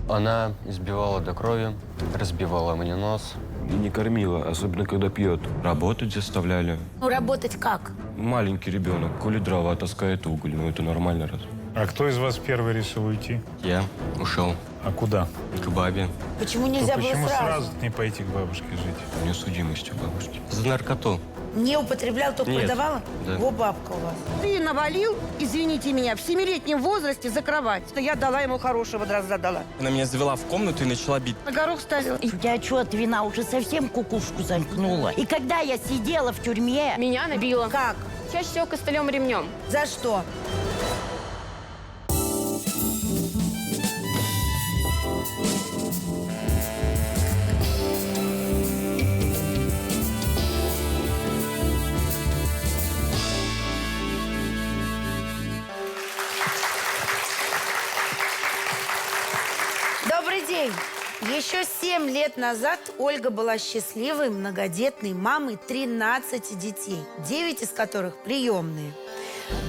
Она избивала до крови, разбивала мне нос. И не кормила, особенно когда пьет. Работать заставляли. Ну, работать как? Маленький ребенок, коли дрова таскает уголь, ну это нормально раз. А кто из вас первый решил уйти? Я ушел А куда? к бабе. Почему То нельзя было почему сразу? сразу не пойти к бабушке жить? У нее судимость у бабушки. За наркоту. Не употреблял, только Нет. продавала? Да. Во, бабка у вас. Ты навалил, извините меня, в 7-летнем возрасте за кровать. Что я дала ему хорошего дрозда дала. Она меня завела в комнату и начала бить. На горох ставила. Я что, от вина уже совсем кукушку замкнула? И когда я сидела в тюрьме... Меня набило. Как? Чаще всего костылем-ремнем. За что? Добрый день. Еще 7 лет назад Ольга была счастливой, многодетной мамой 13 детей, 9 из которых приемные.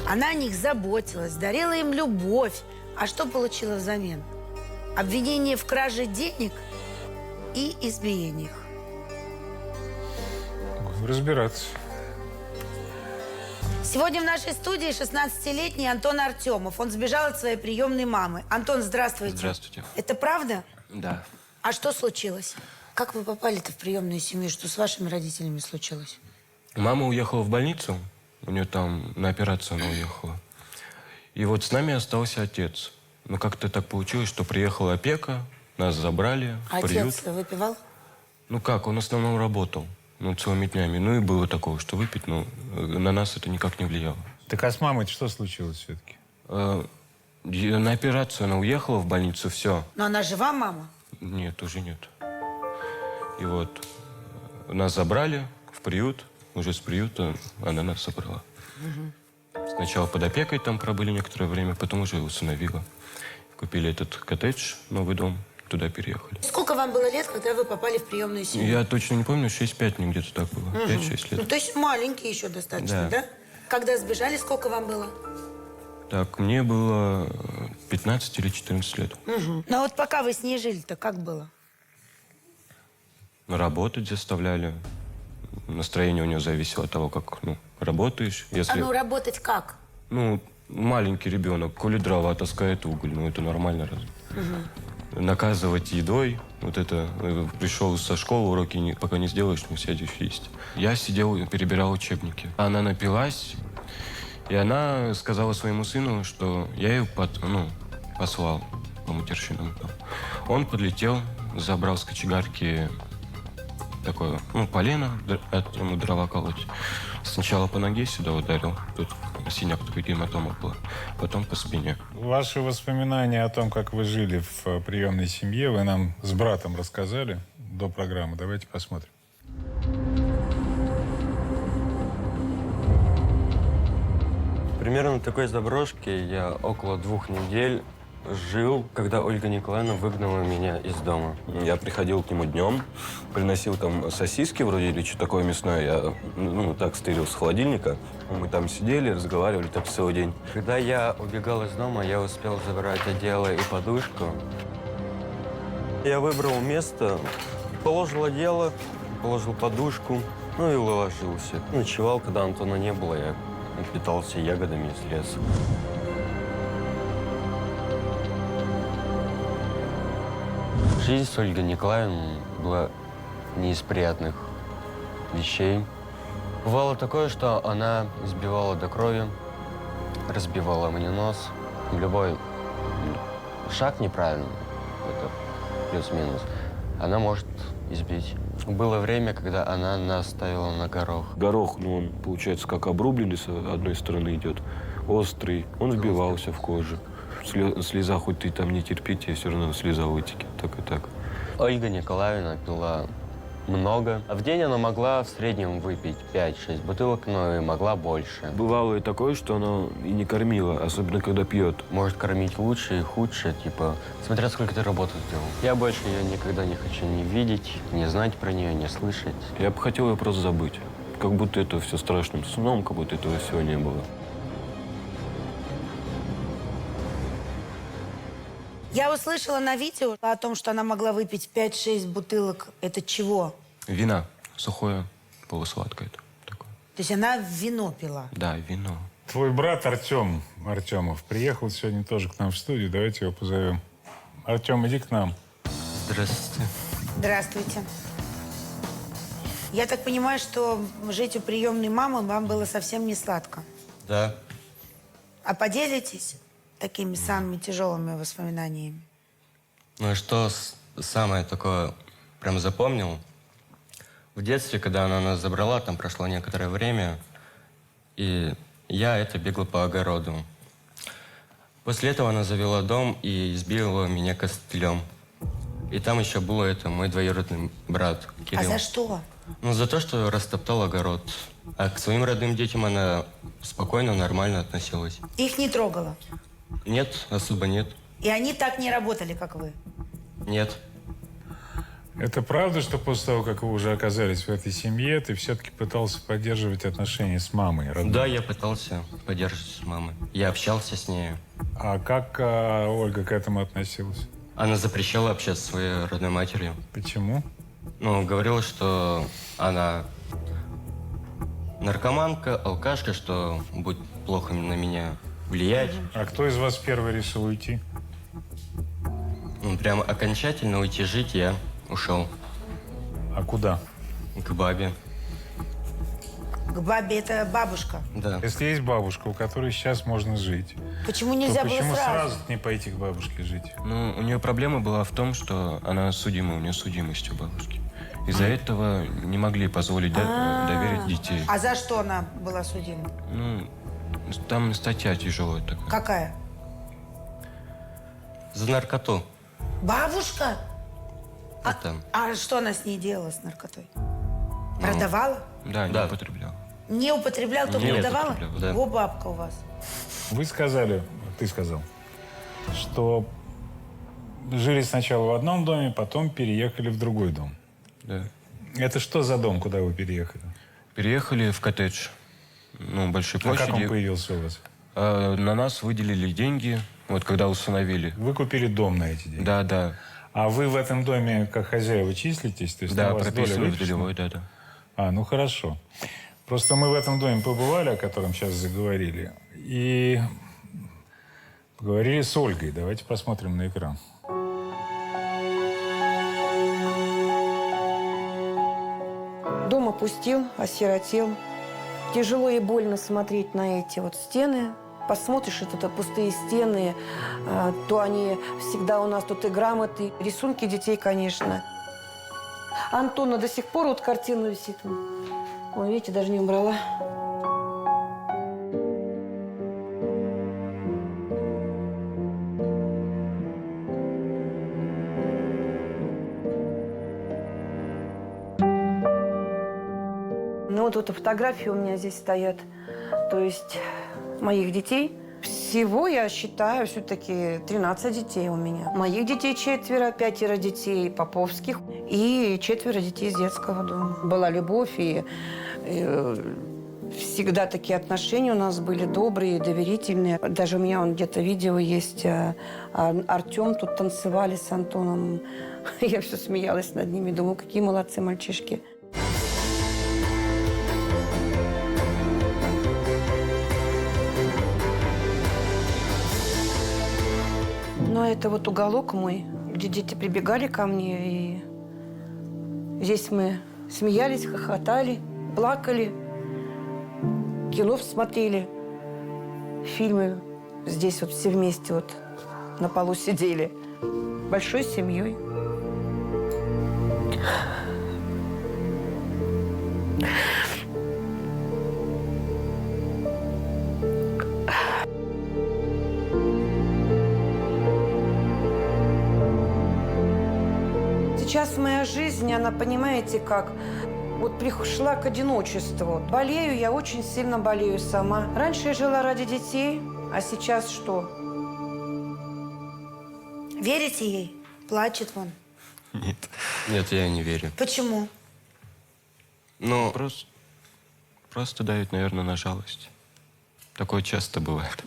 Она о них заботилась, дарила им любовь. А что получила взамен? Обвинение в краже денег и избиениях. Разбираться. Сегодня в нашей студии 16-летний Антон Артемов. Он сбежал от своей приемной мамы. Антон, здравствуйте. Здравствуйте. Это правда? Да. А что случилось? Как вы попали-то в приемную семью? Что с вашими родителями случилось? Мама уехала в больницу, у нее там на операцию она уехала. И вот с нами остался отец. Но как-то так получилось, что приехала опека, нас забрали в приют. Отец выпивал? Ну как, он в основном работал, ну, целыми днями. Ну и было такое, что выпить, но на нас это никак не влияло. Так а с мамой что случилось все-таки? На операцию она уехала в больницу, все. Но она жива, мама? Нет, уже нет. И вот нас забрали в приют, уже с приюта она нас забрала. Сначала под опекой там пробыли некоторое время, потом уже усыновила. Купили этот коттедж, новый дом, туда переехали. Сколько вам было лет, когда вы попали в приемную семью? Я точно не помню, 6-5 мне где-то так было, 5-6 Ну, лет. то есть маленький еще достаточно, да? Да. Когда сбежали, сколько вам было? Так, мне было 15 или 14 лет. Ну, а вот пока вы с ней жили-то, как было? Работать заставляли. Настроение у нее зависело от того, как, ну, работаешь. Если, А ну, работать как? ну, маленький ребенок, коли дрова таскает уголь, ну, это нормально раз. Наказывать едой, вот это, пришел со школы, уроки пока не сделаешь, не сядешь есть. Я сидел и перебирал учебники. Она напилась, и она сказала своему сыну, что я ее послал по матерщинам. Он подлетел, забрал с кочегарки такое, ну, полено, ему дрова колоть. Сначала по ноге сюда ударил, тут синяк, такой гематома была, потом по спине. Ваши воспоминания о том, как вы жили в приемной семье, вы нам с братом рассказали до программы. Давайте посмотрим. Примерно в такой заброшке я около 2 недель жил, когда Ольга Николаевна выгнала меня из дома. Я приходил к нему днем, приносил там сосиски вроде или что такое мясное. Я, ну, так стырил с холодильника. Мы там сидели, разговаривали так целый день. Когда я убегал из дома, я успел забрать одеяло и подушку. Я выбрал место, положил одеяло, положил подушку, ну и уложился. Ночевал, когда Антона не было, я питался ягодами из леса. Жизнь с Ольгой Николаевной была не из приятных вещей. Бывало такое, что она избивала до крови, разбивала мне нос. Любой шаг неправильный, это плюс-минус, она может избить. Было время, когда она нас ставила на горох. Горох, ну, он, получается, как обрубленный с одной стороны идет, острый, он вбивался в кожу. Слеза, хоть ты там не терпи, тебе все равно слеза вытекет, так и так. Ольга Николаевна пила много. А в день она могла в среднем выпить 5-6 бутылок, но и могла больше. Бывало и такое, что она и не кормила, особенно когда пьет. Может кормить лучше и худше, типа, смотря сколько ты работы сделал. Я больше ее никогда не хочу ни видеть, не знать про нее, не слышать. Я бы хотел ее просто забыть. Как будто это все страшным сном, как будто этого всего не было. Я услышала на видео о том, что она могла выпить 5-6 бутылок. Это чего? Вина сухое, полусладкое такое. То есть она вино пила. Да, вино. Твой брат Артем Артемов приехал сегодня тоже к нам в студию. Давайте его позовем. Артем, иди к нам. Здравствуйте. Здравствуйте. Я так понимаю, что жить у приемной мамы вам было совсем не сладко. Да. А поделитесь такими самыми тяжелыми воспоминаниями? Ну и что самое такое прям запомнил? В детстве, когда она нас забрала, там прошло некоторое время, и я бегал по огороду. После этого она завела дом и избила меня костылем. И там еще был мой двоюродный брат Кирилл. А за что? Ну, за то, что растоптал огород. А к своим родным детям она спокойно, нормально относилась. Их не трогала? Нет, особо нет. И они так не работали, как вы? Нет. Это правда, что после того, как вы уже оказались в этой семье, ты все-таки пытался поддерживать отношения с мамой? Родной? Да, я пытался поддерживать с мамой. Я общался с ней. А как Ольга к этому относилась? Она запрещала общаться со своей родной матерью. Почему? Ну, говорила, что она наркоманка, алкашка, что будет плохо на меня влиять. А кто из вас первый решил уйти? Ну, прям окончательно уйти жить я ушел А куда? к бабе. К бабе это бабушка. Да. Если есть бабушка, у которой сейчас можно жить, Почему то нельзя было почему сразу? сразу не пойти к бабушке жить? Ну, у нее проблема была в том, что она судима, у нее судимость у бабушки. Из-за этого не могли позволить доверить детей. А за что она была судима? Ну, там статья тяжелая такая. Какая? За наркоту. Бабушка? Это. А что она с ней делала, с наркотой? Продавала? Да, не Да. употреблял. Не употреблял, только Не продавала? употреблял, да. Во бабка у вас. Вы сказали, ты сказал, что жили сначала в одном доме, потом переехали в другой дом. Да. Это что за дом, куда вы переехали? Переехали в коттедж. Ну, большой А как он площади. появился у вас? На нас выделили деньги, вот когда усыновили. Вы купили дом на эти деньги? Да, да. А вы в этом доме как хозяева числитесь? То есть Да, на вас доля прописывали в выписана? долевой, да, да. А, ну хорошо. Просто мы в этом доме побывали, о котором сейчас заговорили, и поговорили с Ольгой. Давайте посмотрим на экран. Дом опустел, осиротел. Тяжело и больно смотреть на эти вот стены. Посмотришь, это пустые стены, то они всегда у нас тут и грамоты, рисунки детей, конечно. Антона до сих пор вот картина висит. Вон, видите, даже не убрала. Ну вот эти фотографии у меня здесь стоят, то есть моих детей. Всего, я считаю, все-таки 13 детей у меня. Моих детей 4, 5 детей поповских и 4 детей из детского дома. Была любовь, и всегда такие отношения у нас были добрые, доверительные. Даже у меня где-то видео есть, Артем тут танцевали с Антоном. Я все смеялась над ними, думаю, какие молодцы мальчишки. Но это вот уголок мой, где дети прибегали ко мне, и здесь мы смеялись, хохотали, плакали, кино смотрели, фильмы. Здесь вот все вместе вот на полу сидели, большой семьей. Сейчас моя жизнь, она, понимаете, как, вот пришла к одиночеству. Болею, я очень сильно болею сама. Раньше я жила ради детей, а сейчас что? Верите ей? Плачет вон. Нет. Нет, я не верю. Почему? Ну, Просто дают, наверное, на жалость. Такое часто бывает.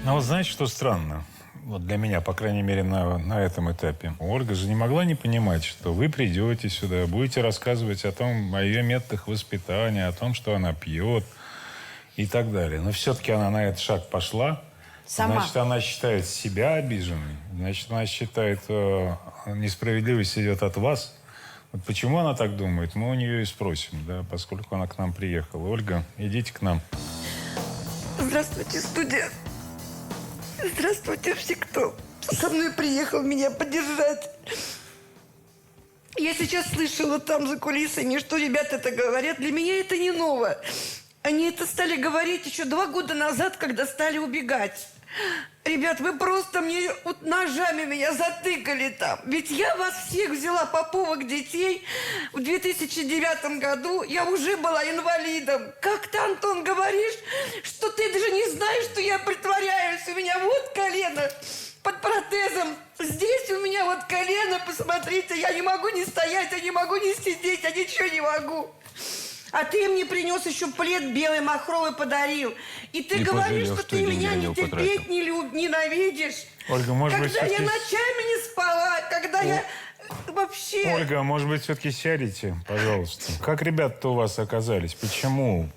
Ну вот знаете, что странно? Вот для меня, по крайней мере, на этом этапе. Ольга же не могла не понимать, что вы придете сюда, будете рассказывать о ее методах воспитания, о том, что она пьет и так далее. Но все-таки она на этот шаг пошла. Сама. Значит, она считает себя обиженной. Значит, она считает, несправедливость идет от вас. Вот почему она так думает, мы у нее и спросим, да, поскольку она к нам приехала. Ольга, идите к нам. Здравствуйте, студия. Здравствуйте все, кто со мной приехал меня поддержать. Я сейчас слышала там за кулисами, что ребята это говорят. Для меня это не ново. Они это стали говорить еще 2 года назад, когда стали убегать. Ребят, вы просто мне вот ножами меня затыкали там. Ведь я вас всех взяла поповых детей. В 2009 году я уже была инвалидом. Как ты, Антон, говоришь, что ты даже не знаешь, что я притворяюсь. У меня вот колено под протезом. Здесь у меня вот колено, посмотрите. Я не могу ни стоять, я не могу ни сидеть, я ничего не могу. А ты мне принес еще плед белый, махровый подарил. И ты Не говоришь, пожалел, что что ты деньги меня на не него терпеть, потратил. ненавидишь. Ольга, может быть, Когда я все-таки... ночами не спала, когда я вообще... Ольга, может быть, все-таки сядете, пожалуйста. Как ребята-то у вас оказались? Почему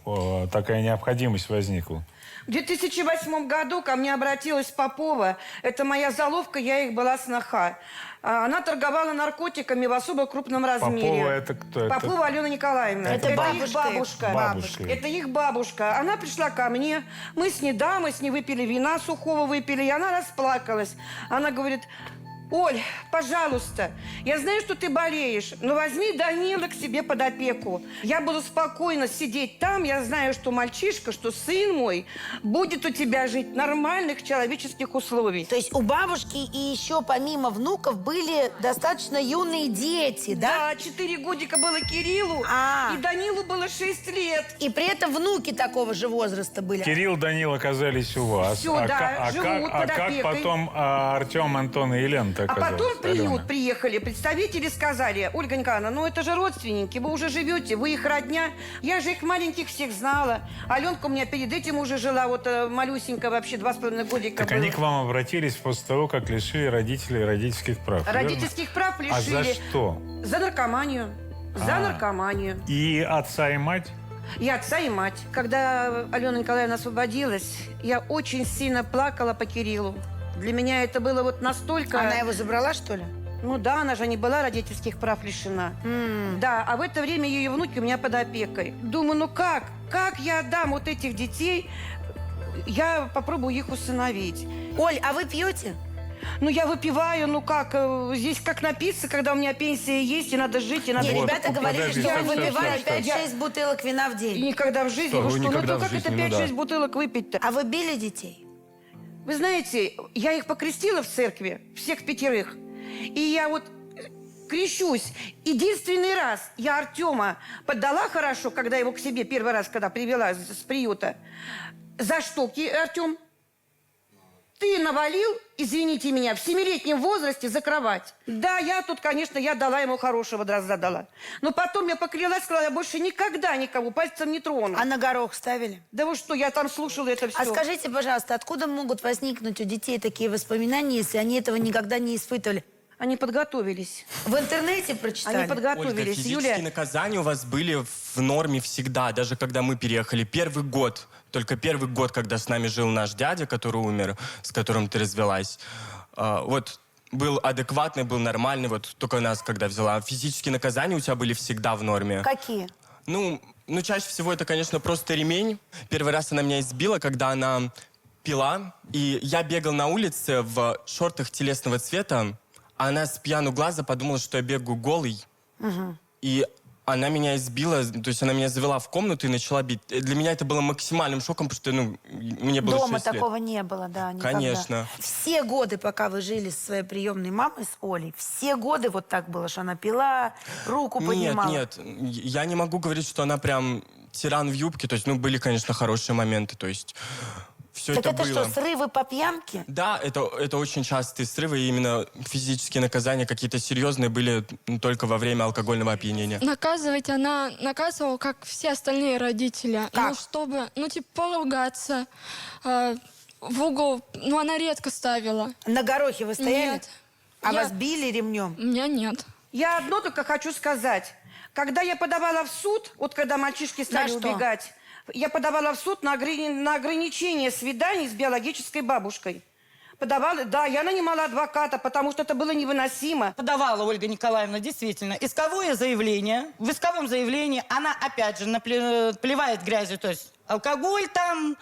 такая необходимость возникла? В 2008 году ко мне обратилась Попова. Это моя заловка, я их была сноха. Она торговала наркотиками в особо крупном размере. Попова это кто? Попова Алена Николаевна. Это их бабушка. бабушка. Бабушка. Это их бабушка. Она пришла ко мне. Мы с ней выпили вина сухого выпили, и она расплакалась. Она говорит: Оль, пожалуйста, я знаю, что ты болеешь, но возьми Данила к себе под опеку. Я буду спокойно сидеть там, я знаю, что мальчишка, что сын мой будет у тебя жить в нормальных человеческих условиях. То есть у бабушки и еще помимо внуков были достаточно юные дети, да? Да, 4 годика было Кириллу, А. и Данилу было 6 лет. И при этом внуки такого же возраста были. Кирилл, Данил оказались у вас. Всё, да, живут под как опекой. потом Артем, Антон и Елена А оказались? потом в приют Алена. приехали представители, сказали: Ольга Николаевна, ну это же родственники, вы уже живете, вы их родня. Я же их маленьких всех знала. Аленка у меня перед этим уже жила, вот малюсенькая вообще, 2,5 годика Так было. они к вам обратились после того, как лишили родителей родительских прав, верно? Родительских прав лишили. А за что? За наркоманию. За наркоманию. И отца, и мать? И отца, и мать. Когда Алена Николаевна освободилась, я очень сильно плакала по Кириллу. Для меня это было вот настолько... Она его забрала, что ли? Ну да, она же не была родительских прав лишена. Да, а в это время ее внуки у меня под опекой. Думаю, ну как? Как я отдам вот этих детей? Я попробую их усыновить. Оль, а вы пьете? Ну, я выпиваю, ну как, здесь как напиться, когда у меня пенсия есть, и надо жить, и надо... Не, Вот, ребята говорили, подожди, что вы стоп, выпивали стоп, стоп. 5-6 бутылок вина в И день. никогда в жизни, Что, вы вы что? Ну, никогда то в как это жизни, ну 5-6 да. бутылок выпить-то? А вы били детей? Вы знаете, я их покрестила в церкви, всех 5. И я вот крещусь. Единственный раз я Артема поддала хорошо, когда его к себе первый раз, когда привела с приюта. За что, Артем? Ты навалил, извините меня, в 7-летнем возрасте за кровать. Да, я тут, конечно, я дала ему хорошего дрозда дала. Но потом я поклялась, сказала, я больше никогда никого пальцем не трону. А на горох ставили? Да вы что, я там слушала это все. А скажите, пожалуйста, откуда могут возникнуть у детей такие воспоминания, если они этого никогда не испытывали? Они подготовились. В интернете прочитали? Они Ольга, подготовились. физические наказания у вас были в норме всегда, даже когда мы переехали. Первый год, только первый год, когда с нами жил наш дядя, который умер, с которым ты развелась, вот был адекватный, был нормальный, вот только нас когда взяла. Физические наказания у тебя были всегда в норме. Какие? Ну, чаще всего это, конечно, просто ремень. Первый раз она меня избила, когда она пила, и я бегал на улице в шортах телесного цвета, а она с пьяну глаза подумала, что я бегаю голый. И она меня избила, то есть она меня завела в комнату и начала бить. Для меня это было максимальным шоком, потому что, мне было Дома 6 лет. такого не было, да, никогда. Конечно. Все годы, пока вы жили со своей приемной мамой, с Олей, все годы вот так было, что она пила, руку поднимала? Нет, я не могу говорить, что она прям тиран в юбке. То есть, были, конечно, хорошие моменты. То есть, все Так это это было. что, срывы по пьянке? Да, это очень частые срывы, и именно физические наказания какие-то серьезные были только во время алкогольного опьянения. Наказывать она наказывала, как все остальные родители. Как? Ну, чтобы, поругаться, в угол, но она редко ставила. На горохе вы стояли? Нет. А Я- вас били ремнем? Меня нет. Я одно только хочу сказать. Когда я подавала в суд, вот когда мальчишки стали На что? убегать, я подавала в суд на ограничение свиданий с биологической бабушкой. Подавала, да, я нанимала адвоката, потому что это было невыносимо. Подавала Ольга Николаевна, действительно, исковое заявление. В исковом заявлении она, опять же, плевает грязью, то есть алкоголь там,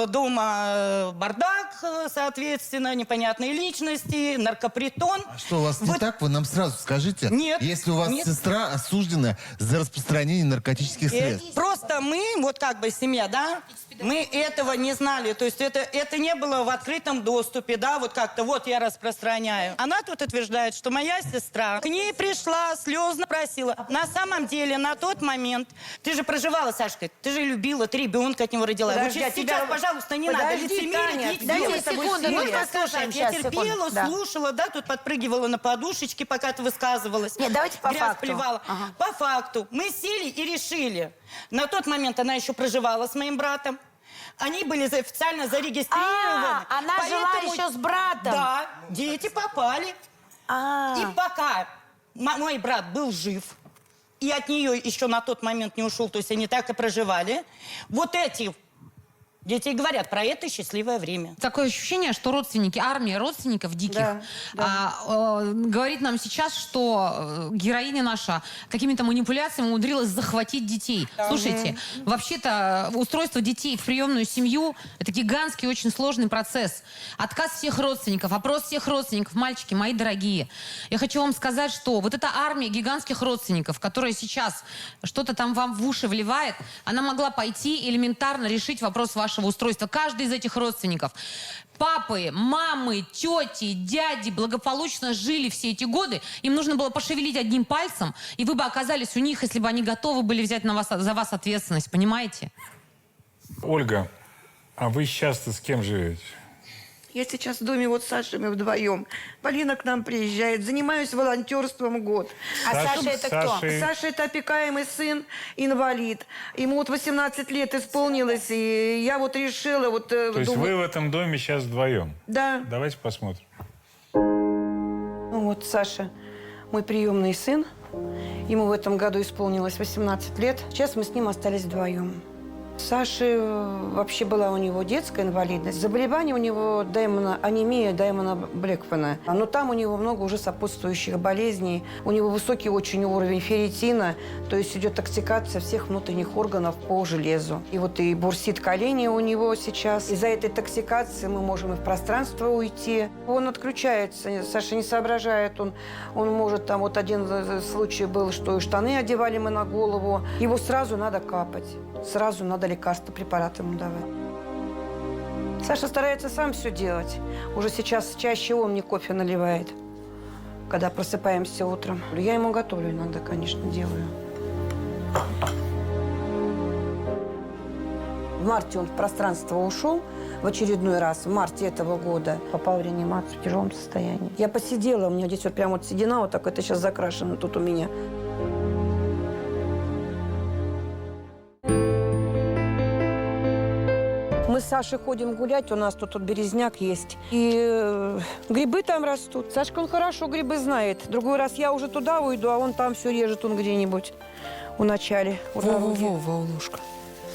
дома бардак, соответственно, непонятные личности, наркопритон. А что, у вас не Вот- так? Вы нам сразу скажите. Нет, Если у вас нет. сестра осуждена за распространение наркотических средств. Просто мы, вот как бы семья, да, мы этого не знали. То есть это не было в открытом доступе, да, вот как-то вот я распространяю. Она тут утверждает, что моя сестра к ней пришла, слезно просила. На самом деле, на тот момент, ты же проживала, Сашка, ты же любила, ты ребенка от него родила. Подожди, вот а сейчас, тебя- пожалуйста, не Подожди, надо лицемерить. Таня, ведь дайте дело с тобой секунду, сильно. мы послушаем Сказать, сейчас, я терпела, секунду, да. слушала, да, тут подпрыгивала на подушечке, пока ты высказывалась. Нет, давайте по Грязь факту. плевала. Ага. По факту. Мы сели и решили. На тот момент она еще проживала с моим братом. Они были официально зарегистрированы. Она жила Поэтому- еще с братом? Да, дети попали. А, И пока мой брат был жив, и от нее еще на тот момент не ушел, то есть они так и проживали, вот эти дети и говорят про это счастливое время. Такое ощущение, что родственники, армия родственников диких говорит нам сейчас, что героиня наша какими-то манипуляциями умудрилась захватить детей. Слушайте, вообще-то устройство детей в приемную семью – это гигантский, очень сложный процесс. Отказ всех родственников, опрос всех родственников. Мальчики, мои дорогие, я хочу вам сказать, что вот эта армия гигантских родственников, которая сейчас что-то там вам в уши вливает, она могла пойти элементарно решить вопрос вашего устройства. Каждый из этих родственников, папы, мамы, тети, дяди благополучно жили все эти годы. Им нужно было пошевелить одним пальцем, и вы бы оказались у них, если бы они готовы были взять за вас ответственность. Понимаете? Ольга, а вы сейчас-то с кем живете? Я сейчас в доме вот с Сашей мы вдвоем. Полина к нам приезжает. Занимаюсь волонтерством год. а Саша это кто? Сашей- Саша – это опекаемый сын, инвалид. Ему вот 18 лет исполнилось, и я вот решила... Вот, То есть вы в этом доме сейчас вдвоем? Да. Давайте посмотрим. Ну вот Саша, мой приемный сын. Ему в этом году исполнилось 18 лет. Сейчас мы с ним остались вдвоем. Саши вообще была у него детская инвалидность. Заболевание у него анемия Даймона Блэкмана. Но там у него много уже сопутствующих болезней. У него высокий очень уровень ферритина, то есть идет токсикация всех внутренних органов по железу. И вот и бурсит колени у него сейчас. Из-за этой токсикации мы можем и в пространство уйти. Он отключается, Саша не соображает. Он может, там вот один случай был, что и штаны одевали мы на голову. Его сразу надо капать. Сразу надо лекарства, препараты ему давать. Саша старается сам все делать. Уже сейчас чаще он мне кофе наливает, когда просыпаемся утром. Я ему готовлю иногда, конечно, делаю. В марте он в пространство ушел в очередной раз. В марте этого года попал в реанимацию в тяжелом состоянии. Я посидела, у меня здесь вот прям вот седина вот так, это сейчас закрашено тут у меня. Мы с Сашей ходим гулять, у нас тут березняк есть. И грибы там растут. Сашка, он хорошо грибы знает. Другой раз я уже туда уйду, а он там все режет, он где-нибудь у начале. Во-во-во, волнушка.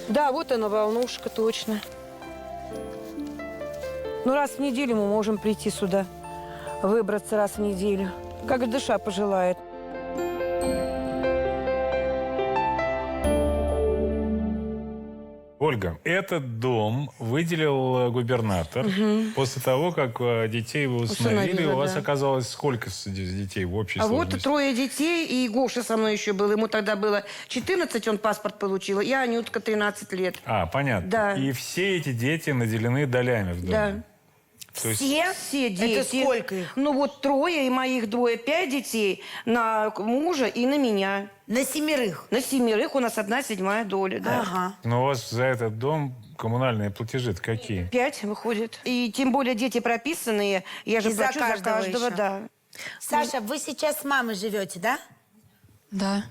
Да, вот она, волнушка, точно. Ну, раз в неделю мы можем прийти сюда, выбраться раз в неделю. Как душа пожелает. Ольга, этот дом выделил губернатор. После того, как детей вы установили, Установила, у вас да. оказалось сколько детей в общей А вот сложности? 3 детей, и Гоша со мной еще был. Ему тогда было 14, он паспорт получил, и Анютка 13 лет. А, понятно. Да. И все эти дети наделены долями в доме? Да. То есть Все дети. Это сколько их? Ну вот 3, и моих 2, 5 детей на мужа и на меня. На 7? На 7 у нас 1/7 доля, да. Ага. но у вас за этот дом коммунальные платежи-то какие? 5 выходит. И тем более дети прописанные, я же И за плачу за каждого каждого, еще. да. Саша, вы сейчас с мамой живете, да? Да.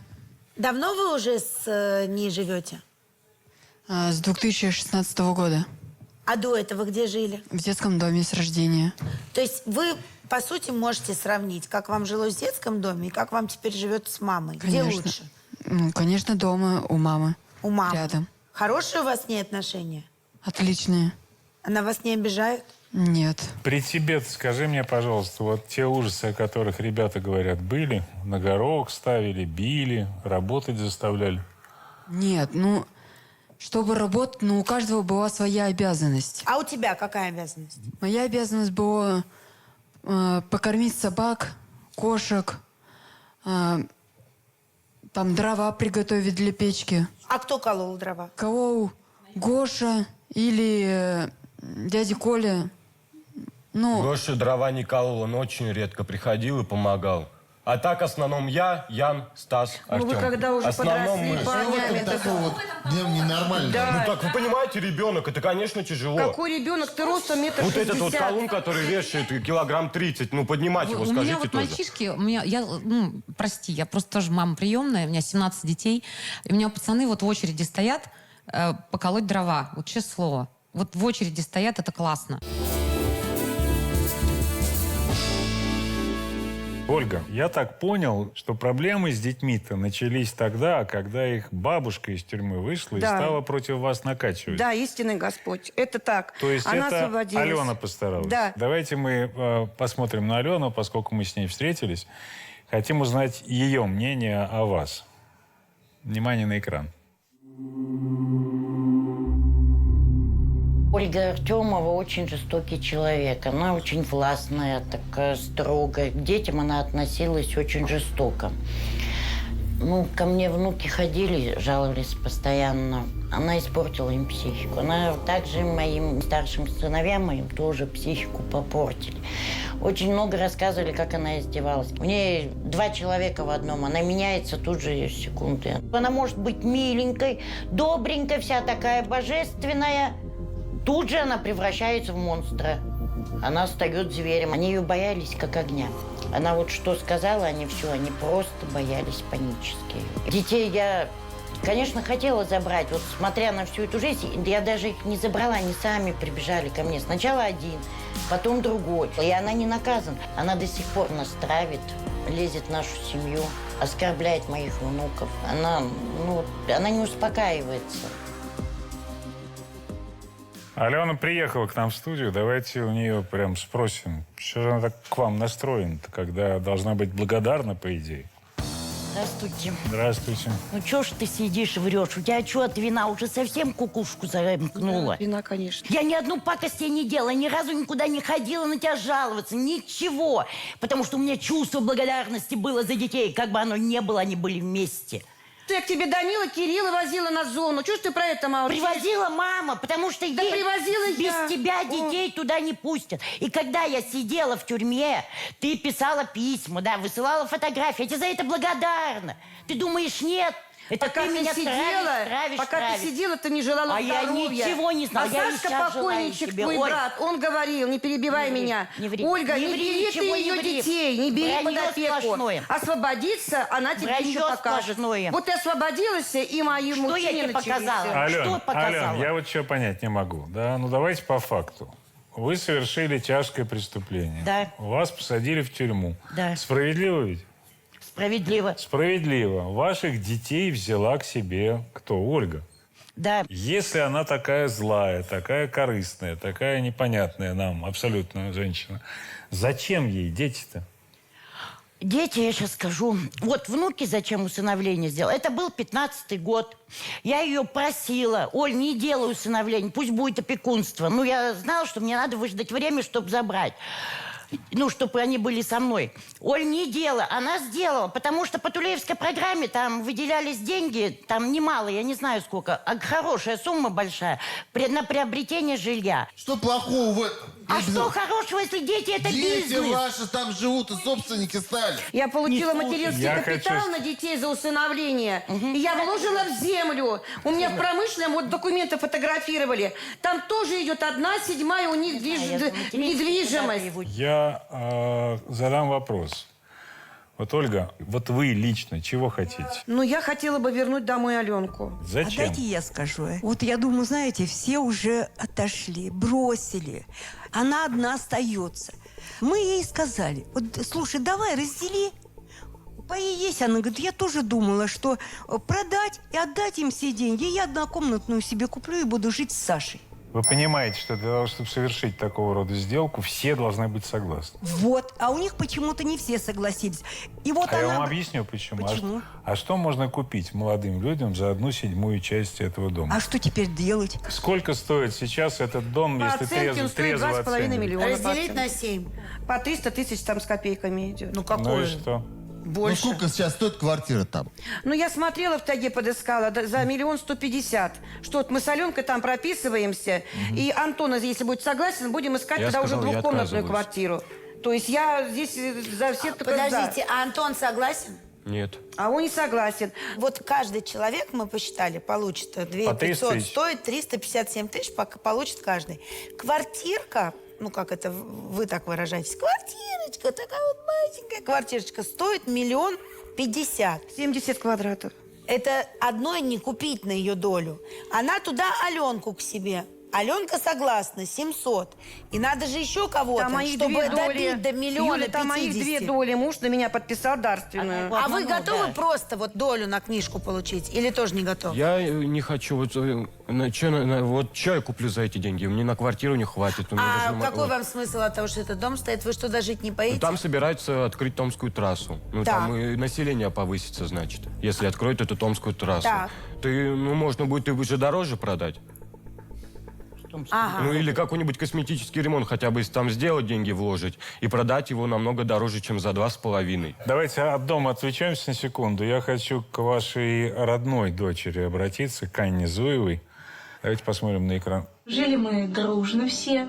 Давно вы уже с ней живете? С 2016 года. А до этого где жили? В детском доме с рождения. То есть вы, по сути, можете сравнить, как вам жилось в детском доме и как вам теперь живет с мамой. Где Конечно. лучше? Ну, конечно, дома у мамы. У мамы. Рядом. Хорошие у вас с ней отношения? Отличные. Она вас не обижает? Нет. При тебе скажи мне, пожалуйста, вот те ужасы, о которых ребята говорят, были? На горох ставили, били, работать заставляли? Нет, ну, чтобы работать, ну, у каждого была своя обязанность. А у тебя какая обязанность? Моя обязанность была покормить собак, кошек, там дрова приготовить для печки. А кто колол дрова? Колол Гоша или дядя Коля. Ну, Гоша дрова не колол, он очень редко приходил и помогал. А так, в основном я, Ян, Стас, Артем. Ну, вы когда уже В основном подросли, мы. парнями, это Такой вот ненормальный. Ну так, вы понимаете, ребенок, это, конечно, тяжело. Какой ребенок? Ты ростом метр Вот этот вот 60. колун, который вешает килограмм 30, ну поднимать его, У скажите меня вот тоже. мальчишки, прости, я просто тоже мама приемная, у меня 17 детей, и у меня пацаны вот в очереди стоят поколоть дрова, вот честное слово. Вот в очереди стоят, это классно. Ольга, я так понял, что проблемы с детьми-то начались тогда, когда их бабушка из тюрьмы вышла и Да. стала против вас накачивать. Да, истинный Господь. Это так. То есть Она это освободилась. Алена постаралась. Да. Давайте мы посмотрим на Алену, поскольку мы с ней встретились. Хотим узнать ее мнение о вас. Внимание на экран. Ольга Артемова очень жестокий человек. Она очень властная, такая строгая. К детям она относилась очень жестоко. Ну, ко мне внуки ходили, жаловались постоянно. Она испортила им психику. Она также моим старшим сыновьям моим тоже психику попортили. Очень много рассказывали, как она издевалась. У нее 2 человека в одном. Она меняется тут же секунды. Она может быть миленькой, добренькой, вся такая божественная. Тут же она превращается в монстра. Она стает зверем. Они ее боялись, как огня. Она вот что сказала, они все, они просто боялись панически. Детей я, конечно, хотела забрать. Вот смотря на всю эту жизнь, я даже их не забрала, они сами прибежали ко мне. Сначала один, потом другой. И она не наказана. Она до сих пор нас травит, лезет в нашу семью, оскорбляет моих внуков. Она не успокаивается. Алена приехала к нам в студию. Давайте у нее прям спросим, что же она так к вам настроена-то, когда должна быть благодарна, по идее. Здравствуйте. Здравствуйте. Ну, чё ж ты сидишь, врешь? У тебя что от вина уже совсем кукушку замкнула? Вина, конечно. Я ни одну пакость тебе не делала, ни разу никуда не ходила на тебя жаловаться, ничего. Потому что у меня чувство благодарности было за детей. Как бы оно ни было, они были вместе. Я к тебе Данила Кирилла возила на зону. Чего ж ты про это молчишь? Привозила мама, потому что Да привозила без я. тебя детей туда не пустят. И когда я сидела в тюрьме, ты писала письма, да, высылала фотографии. Я тебе за это благодарна. Ты думаешь, нет? Это Пока ты меня сидела, травишь. ты сидела, ты не желала А я здоровья. ничего не знала, А я и Сашка сейчас покойничек, желаю тебе, твой Оль. брат, он говорил, не перебивай Не ври, меня. не ври. Ольга, Не не ври, бери ничего ты не ее ври. детей, не бери Вранье под опеку. сплошное. Освободиться, она тебе Вранье еще покажет. сплошное. Вот ты освободилась, и мои Что мучения я тебе начались. показала? Ален, Что показала? Ален, я вот что понять не могу. Да? Ну, давайте по факту. Вы совершили тяжкое преступление. Да. Вас посадили в тюрьму. Да. Справедливо ведь? Справедливо. Справедливо. Ваших детей взяла к себе кто? Ольга. Да. Если она такая злая, такая корыстная, такая непонятная нам абсолютно женщина, зачем ей дети-то? Дети, я сейчас скажу. Вот внуки зачем усыновление сделала. Это был 15-й год. Я ее просила: Оль, не делай усыновление, пусть будет опекунство. Ну, я знала, что мне надо выждать время, чтобы забрать. Ну, чтобы они были со мной. Оль, не делай. Она сделала, потому что по Тулеевской программе там выделялись деньги, там немало, я не знаю сколько, а хорошая сумма большая, на приобретение жилья. Что плохого в этом? А что хорошего, если дети это Дети бизнес? ваши там живут и собственники стали. Я получила Не материнский Я капитал хочу- на детей за усыновление. И я вложила в землю. У меня в промышленном вот документы фотографировали. Там тоже идет 1/7 у них Я за материнский недвижимость. куда-то его- Я задам вопрос. Вот, Ольга, вот вы лично чего хотите? Ну, я хотела бы вернуть домой Аленку. Зачем? А дайте я скажу. Вот я думаю, знаете, все уже отошли, бросили. Она одна остается. Мы ей сказали, вот, слушай, давай раздели. Поесть. Она говорит, я тоже думала, что продать и отдать им все деньги. Я однокомнатную себе куплю и буду жить с Сашей. Вы понимаете, что для того, чтобы совершить такого рода сделку, все должны быть согласны. Вот. А у них почему-то не все согласились. И вот А она... я вам объясню, почему. Почему? А что можно купить молодым людям за 1/7 часть этого дома? А что теперь делать? Сколько стоит сейчас этот дом, По если оценке он стоит трезво 2,5 оценивать? миллиона. Разделить по на оценке. 7. По 300 тысяч там с копейками идет. Ну Ну какое? и что? Больше. Ну сколько сейчас стоит квартира там? Ну, я смотрела в тайге, подыскала за 1 150 000. Что вот мы с Аленкой там прописываемся. И Антон, если будет согласен, будем искать Я тогда сказал, уже я двухкомнатную отказываюсь. квартиру. То есть я здесь за всех только за. Подождите, а Антон согласен? Нет. А он не согласен. Вот каждый человек, мы посчитали, получит 2 По 300 500, тысяч. стоит 357 тысяч, пока получит каждый. Квартирка, ну как это вы так выражаетесь, квартирочка, такая вот маленькая квартирочка, стоит 1 050 000. 70 квадратов. Это одной не купить на ее долю. Она туда Аленку к себе. Аленка согласна, 700. И надо же еще кого-то, Там мои чтобы 2 добить до 1 Юля, там моих 250 2 доли. Муж на меня подписал дарственную. А вы готовы просто вот долю на книжку получить? Или тоже не готовы? Я не хочу. Вот, вот чай куплю за эти деньги. Мне на квартиру не хватит. У меня А даже какой вот. вам смысл от того, что этот дом стоит? Вы что, даже жить не поедете? Там собираются открыть Томскую трассу. Ну, Так. там и население повысится, значит. Если откроют эту Томскую трассу. Так. Ты, ну, можно будет и уже дороже продать. Ага. Ну, или какой-нибудь косметический ремонт хотя бы там сделать, деньги вложить, и продать его намного дороже, чем за 2,5. Давайте от дома отвлечемся на секунду. Я хочу к вашей родной дочери обратиться, к Анне Зуевой. Давайте посмотрим на экран. Жили мы дружно все,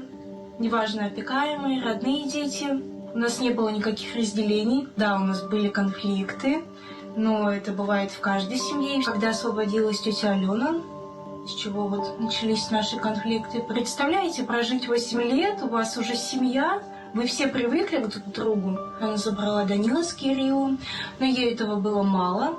неважно, опекаемые, родные дети. У нас не было никаких разделений. Да, у нас были конфликты, но это бывает в каждой семье. Когда освободилась тетя Алена, с чего вот начались наши конфликты. Представляете, прожить 8 лет, у вас уже семья, вы все привыкли друг к другу. Она забрала Данила с Кириллом, но ей этого было мало.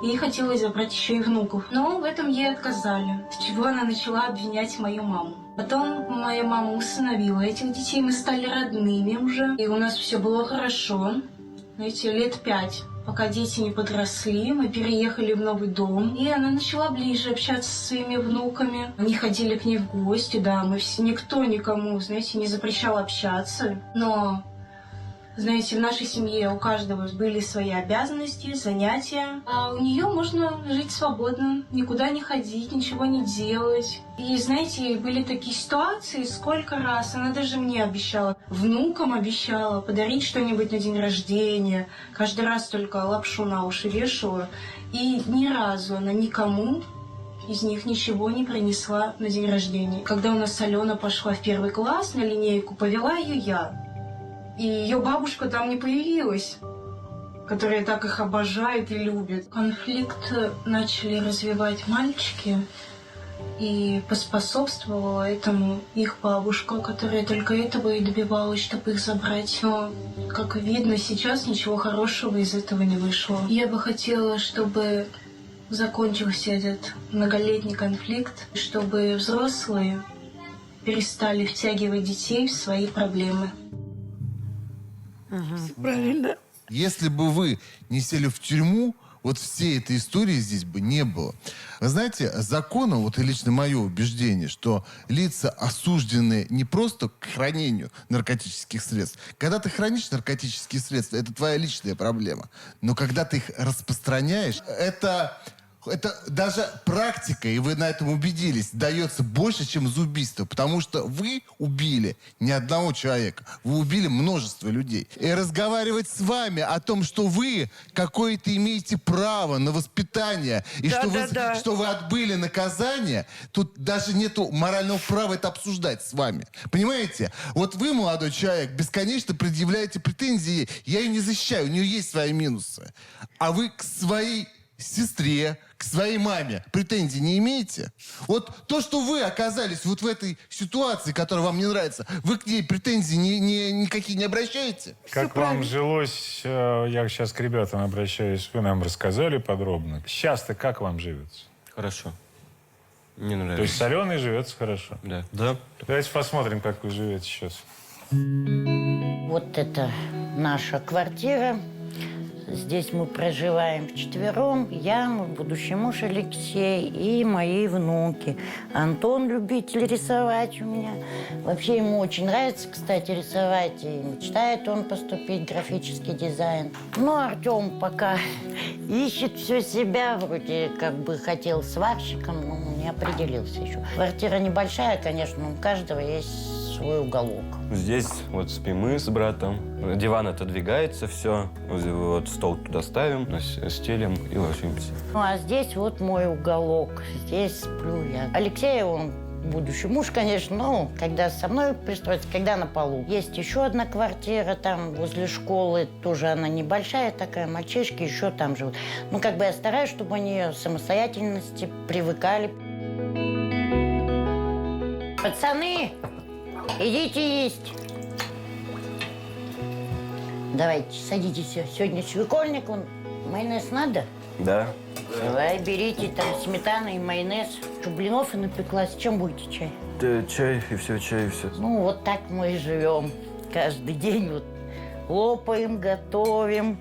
Ей хотелось забрать еще и внуков. Но в этом ей отказали, с чего она начала обвинять мою маму. Потом моя мама усыновила этих детей, мы стали родными уже. И у нас все было хорошо. Знаете, 5 лет. Пока дети не подросли, мы переехали в новый дом, и она начала ближе общаться со своими внуками. Они ходили к ней в гости, да, мы все, никто никому, знаете, не запрещал общаться. Но, знаете, в нашей семье у каждого были свои обязанности, занятия, а у нее можно жить свободно, никуда не ходить, ничего не делать. И, знаете, были такие ситуации, сколько раз она даже мне обещала, внукам обещала подарить что-нибудь на день рождения. Каждый раз только лапшу на уши вешала. И ни разу она никому из них ничего не принесла на день рождения. Когда у нас Алена пошла в 1 класс на линейку, повела ее я. И ее бабушка там не появилась, которая так их обожает и любит. Конфликт начали развивать мальчики. И поспособствовала этому их бабушка, которая только этого и добивалась, чтобы их забрать. Но, как видно, сейчас ничего хорошего из этого не вышло. Я бы хотела, чтобы закончился этот многолетний конфликт, чтобы взрослые перестали втягивать детей в свои проблемы. Правильно. Если бы вы не сели в тюрьму, вот всей этой истории здесь бы не было. Вы знаете, законом, вот и лично мое убеждение, что лица, осужденные не просто к хранению наркотических средств. Когда ты хранишь наркотические средства, это твоя личная проблема. Но когда ты их распространяешь, это даже практика, и вы на этом убедились, дается больше, чем за убийство. Потому что вы убили не одного человека, вы убили множество людей. И разговаривать с вами о том, что вы какое-то имеете право на воспитание, и что вы отбыли наказание, тут даже нету морального права это обсуждать с вами. Понимаете? Вот вы, молодой человек, бесконечно предъявляете претензии. Я ее не защищаю, у нее есть свои минусы. А вы к своей сестре, к своей маме претензий не имеете? Вот то, что вы оказались вот в этой ситуации, которая вам не нравится, вы к ней претензий никакие не обращаете? Как вам жилось, я сейчас к ребятам обращаюсь, вы нам рассказали подробно. Сейчас-то как вам живется? Хорошо. Мне нравится. То есть с Аленой живется хорошо? Да. Да. Давайте посмотрим, как вы живете сейчас. Вот это наша квартира. Здесь мы проживаем вчетвером. Я, мой будущий муж Алексей и мои внуки. Антон любитель рисовать у меня. Вообще ему очень нравится, кстати, рисовать. И мечтает он поступить в графический дизайн. Но Артем пока ищет все себя. Вроде как бы хотел сварщиком, но не определился еще. Квартира небольшая, конечно, но у каждого есть свой уголок. Здесь вот спим мы с братом. Диван отодвигается, все. Вот стол туда ставим, стелим и ложимся. Ну, а здесь вот мой уголок. Здесь сплю я. Алексей, он будущий муж, конечно, но когда со мной пристроится, когда на полу. Есть еще одна квартира там возле школы. Тоже она небольшая такая, мальчишки еще там живут. Ну, как бы я стараюсь, чтобы они к самостоятельности привыкали. Пацаны! Идите есть. Давайте, садитесь. Сегодня свекольник, майонез надо? Да. Давай, берите там сметану и майонез. Что, блинов и напеклась. Чем будете чай? Чай и все, чай и все. Ну, вот так мы и живем. Каждый день вот лопаем, готовим.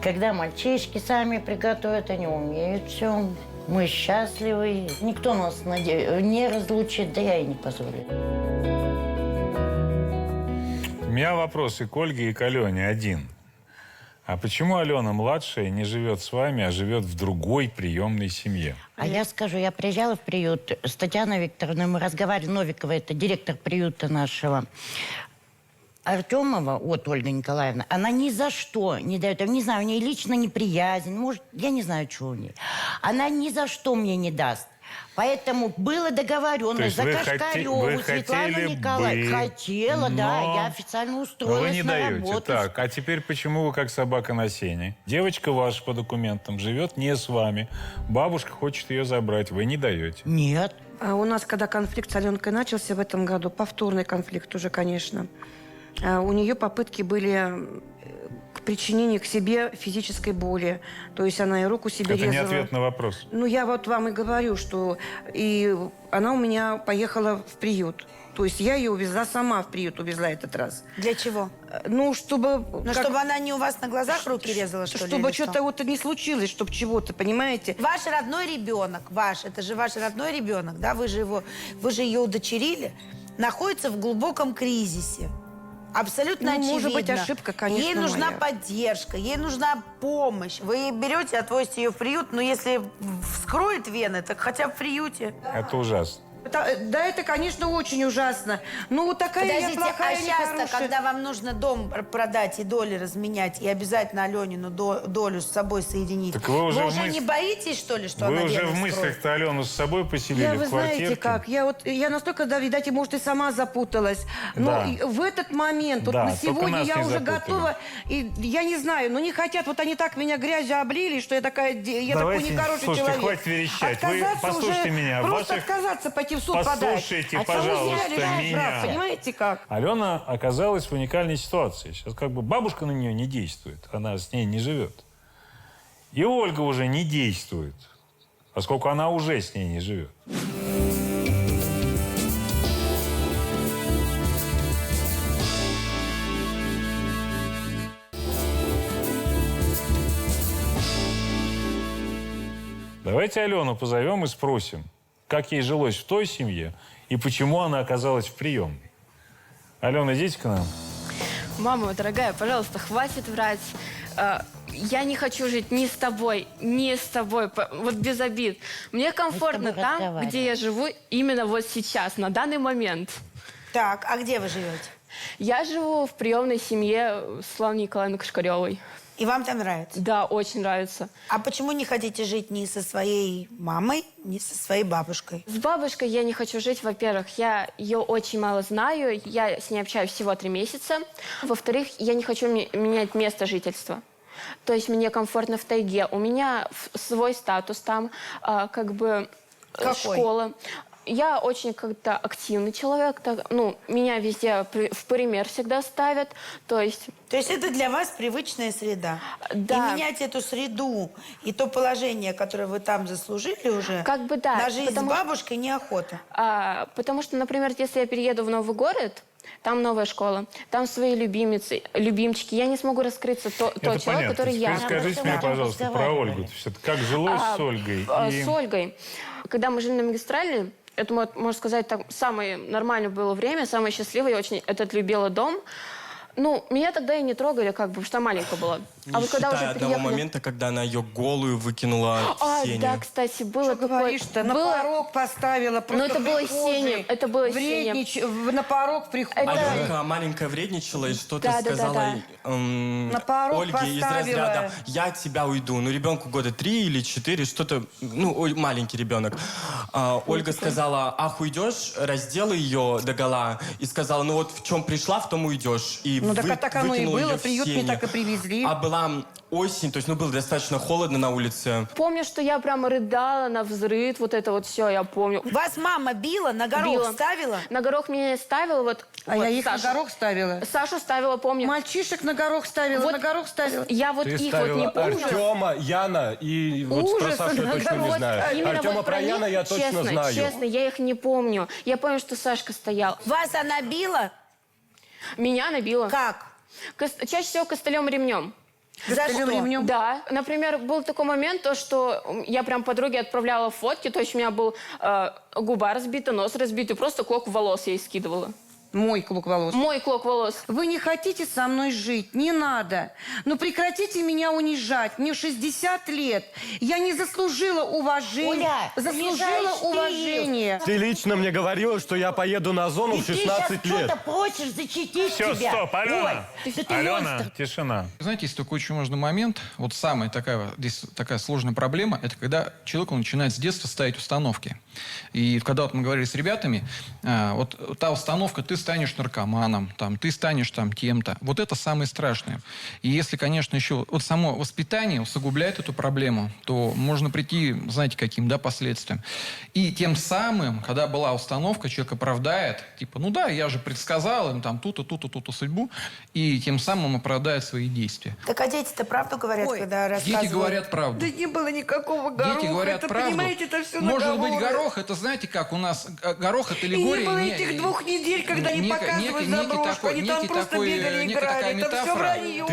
Когда мальчишки сами приготовят, они умеют все. Мы счастливы. Никто нас не разлучит, да я и не позволю. У меня вопрос и к Ольге, и к Алене один. А почему Алена младшая не живет с вами, а живет в другой приемной семье? А я скажу, я приезжала в приют с Татьяной Викторовной, мы разговаривали, Новикова, это директор приюта нашего. Артемова, вот Ольга Николаевна, она ни за что не дает, я не знаю, у нее лично неприязнь, может, я не знаю, что у нее. Она ни за что мне не даст. Поэтому было договорено за Кашкареву, Светлану Николаевну. Хотела, да, я официально устроилась вы не на даете. работу. Так, а теперь почему вы как собака на сене? Девочка ваша по документам живет не с вами. Бабушка хочет ее забрать, вы не даете. Нет. А у нас, когда конфликт с Аленкой начался в этом году, повторный конфликт уже, конечно, у нее попытки были к причинению к себе физической боли. То есть она и руку себе резала. Это не ответ на вопрос. Ну, я вот вам и говорю, что и она у меня поехала в приют. То есть я ее увезла сама в приют, увезла этот раз. Для чего? Ну, чтобы... Ну, чтобы она не у вас на глазах руки резала, что ли? Чтобы что-то вот не случилось, чтобы чего-то, понимаете? Ваш родной ребенок, это же ваш родной ребенок, да? Вы же ее удочерили, находится в глубоком кризисе. Абсолютно очевидно. Может быть, ошибка, конечно, Ей нужна моя. поддержка, ей нужна помощь. Вы берете, отвозите ее в приют, но если вскроет вены, так хотя бы в приюте. Это ужасно. Да, это, конечно, очень ужасно. Ну, вот такая Подождите, я плохая, а часто, нехорошая. когда вам нужно дом продать и доли разменять, и обязательно Аленину долю с собой соединить, Так вы уже не боитесь, что ли, что она Вы уже вены в вскроет? мыслях-то Алену с собой поселили Вы в квартирке? знаете как, я настолько, да, видать, может, и сама запуталась. Но Да. и в этот момент, вот Да, на только сегодня нас я не уже запутали. готова, и я не знаю, ну не хотят, вот они так меня грязью облили, что я такой Давайте, нехороший слушайте, человек. хватит верещать. Вы Отказаться послушайте уже, меня. Просто Ваших- отказаться, пойти в суд подать. Послушайте, пожалуйста, меня. Понимаете как? Алена оказалась в уникальной ситуации. Сейчас как бы бабушка на нее не действует, она с ней не живет. И Ольга уже не действует, поскольку она уже с ней не живет. Давайте Алену позовем и спросим, как ей жилось в той семье и почему она оказалась в приемной. Алена, идите к нам. Мама дорогая, пожалуйста, хватит врать. Я не хочу жить ни с тобой, вот без обид. Мне комфортно там, разговариваем. где я живу именно вот сейчас, на данный момент. Так, а где вы живете? Я живу в приемной семье Светланы Николаевны Кашкаревой. И вам там нравится? Да, очень нравится. А почему не хотите жить ни со своей мамой, ни со своей бабушкой? С бабушкой я не хочу жить. Во-первых, я ее очень мало знаю. Я с ней общаюсь всего 3 месяца. Во-вторых, я не хочу менять место жительства. То есть мне комфортно в тайге. У меня свой статус там, как бы Какой? школа. Я очень как-то активный человек. Ну, меня везде в пример всегда ставят. То есть это для вас привычная среда. Да. И менять эту среду и то положение, которое вы там заслужили уже, как бы да. на жизнь потому с бабушкой неохота. Потому что, например, если я перееду в новый город, там новая школа, там свои любимчики. Я не смогу раскрыться тот человек, понятно. который Теперь я. скажите мне, пожалуйста, про Ольгу. Как жилось с Ольгой? С Ольгой. Когда мы жили на Магистральной, это, можно сказать, так, самое нормальное было время, самое счастливое. Я очень этот любила дом. Ну, меня тогда и не трогали, как бы, потому что маленькая была. Не считая одного момента, когда она ее голую выкинула в сене. Да, кстати, было Что говоришь-то? На порог поставила. Но это было сене. Это было сене. На порог приходит. Ольга маленькая вредничала и что-то сказала на порог Ольге поставила. из разряда «я от тебя уйду». Ну, ребенку года 3 или 4, что-то, ну, маленький ребенок. Ольга сказала: ах, уйдешь, раздела ее догола. И сказала: ну вот в чем пришла, в том уйдешь. И Ну, так оно и было, приют мне так и привезли. А была осень, то есть, было достаточно холодно на улице. Помню, что я прямо рыдала на взрыв, вот это вот все, я помню. Вас мама била, на горох ставила? На горох меня не ставила, я их на горох ставила. Сашу ставила, помню. Мальчишек на горох ставила, на горох ставила. Я вот Ты их ставила не помню. Артема, Яна и вот про Сашу я точно не знаю. Именно Артема про Яна я точно знаю. Честно, я их не помню. Я помню, что Сашка стоял. Вас она била? Меня она била. Как? Чаще всего костылем ремнем. За что? Ремнем? Да. Например, был такой момент, то, что я прям подруге отправляла фотки, то есть у меня был губа разбита, нос разбитый, просто клок волос я ей скидывала. Мой клок волос. Мой клок волос. Вы не хотите со мной жить? Не надо. Ну прекратите меня унижать. Мне 60 лет. Я не заслужила уважения. Оля, заслужила уважения. Ты лично мне говорила, что я поеду на зону в 16 лет. Ты сейчас что-то просишь защитить Все, тебя. стоп, Алена. Ой, ты Алена, монстр. тишина. Знаете, есть такой очень важный момент. Вот самая здесь такая сложная проблема, это когда человек начинает с детства ставить установки. И когда вот мы говорили с ребятами, вот та установка, ты станешь наркоманом, ты станешь тем-то. Вот это самое страшное. И если, конечно, еще вот само воспитание усугубляет эту проблему, то можно прийти, знаете, каким, последствиям. И тем самым, когда была установка, человек оправдает, типа, ну да, я же предсказал им ту-то, ту-то, ту-то судьбу, и тем самым оправдает свои действия. Так а дети-то правду говорят, когда рассказывают? Дети говорят правду. Да не было никакого гороха. Дети говорят это, правду. понимаете, это все Может быть, наговоры. горох, это знаете как, у нас горох это аллегория. И не было этих 2 недель, когда они показывают заброшку, они там просто бегали, играли, это все вранье.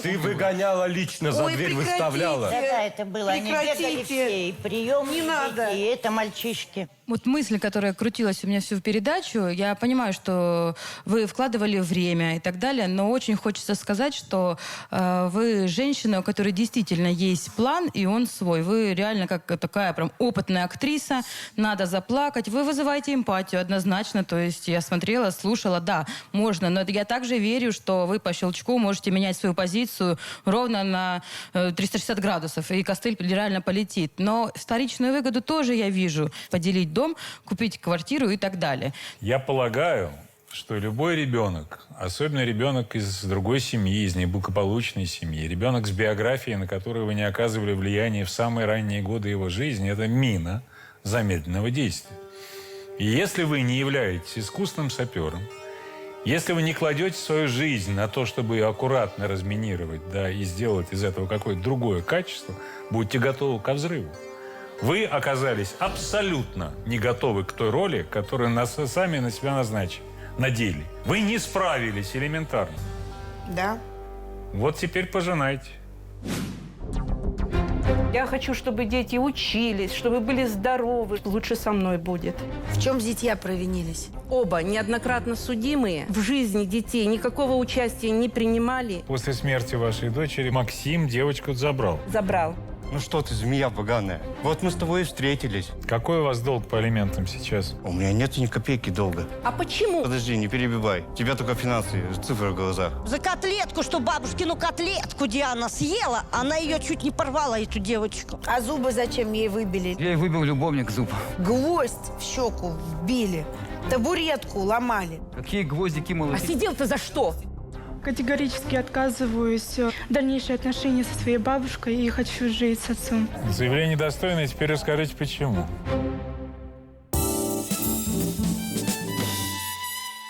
Ты выгоняла лично, за дверь выставляла. Да, это было. Они бегали все, и приемные Не надо. дети, и это мальчишки. Вот мысль, которая крутилась у меня всю передачу, я понимаю, что вы вкладывали время и так далее, но очень хочется сказать, что вы женщина, у которой действительно есть план, и он свой. Вы реально как такая прям опытная актриса, надо заплакать. Вы вызываете эмпатию однозначно, то есть я смотрела, слушала, да, можно, но я также верю, что вы по щелчку можете менять свою позицию ровно на 360 градусов, и костыль реально полетит. Но вторичную выгоду тоже я вижу. Поделить дом, купить квартиру и так далее. Я полагаю, что любой ребенок, особенно ребенок из другой семьи, из неблагополучной семьи, ребенок с биографией, на которую вы не оказывали влияния в самые ранние годы его жизни, это мина замедленного действия. И если вы не являетесь искусным сапером, если вы не кладете свою жизнь на то, чтобы ее аккуратно разминировать, и сделать из этого какое-то другое качество, будьте готовы ко взрыву. Вы оказались абсолютно не готовы к той роли, которую сами на себя назначили, на деле. Вы не справились элементарно. Да. Вот теперь пожинайте. Я хочу, чтобы дети учились, чтобы были здоровы. Лучше со мной будет. В чем зятья провинились? Оба неоднократно судимые в жизни детей никакого участия не принимали. После смерти вашей дочери Максим девочку забрал. Забрал. Ну что ты, змея поганая. Вот мы с тобой и встретились. Какой у вас долг по алиментам сейчас? У меня нет ни копейки долга. А почему? Подожди, не перебивай. У тебя только финансы, цифры в глазах. За котлетку, что бабушкину котлетку Диана съела, она ее чуть не порвала, эту девочку. А зубы зачем ей выбили? Я ей выбил любовник зуб. Гвоздь в щеку вбили. Табуретку ломали. Какие гвоздики, малыши? А сидел-то за что? Категорически отказываюсь дальнейшие отношения со своей бабушкой и хочу жить с отцом. Заявление достойное, теперь расскажите, почему.